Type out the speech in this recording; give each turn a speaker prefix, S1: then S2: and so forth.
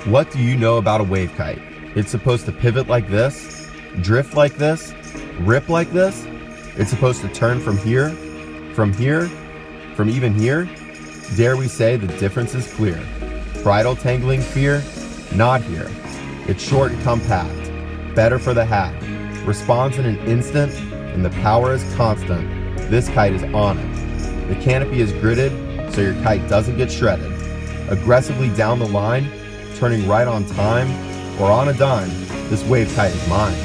S1: What do you know about a wave kite? It's supposed to pivot like this, drift like this, rip like this. It's supposed to turn from here, from even here. Dare we say the difference is clear. Bridle tangling fear, not here. It's short and compact, better for the hack. Responds in an instant, and the power is constant. This kite is on it. The canopy is gridded, so your kite doesn't get shredded. Aggressively down the line, turning right on time, or on a dime, this wave kite is mine.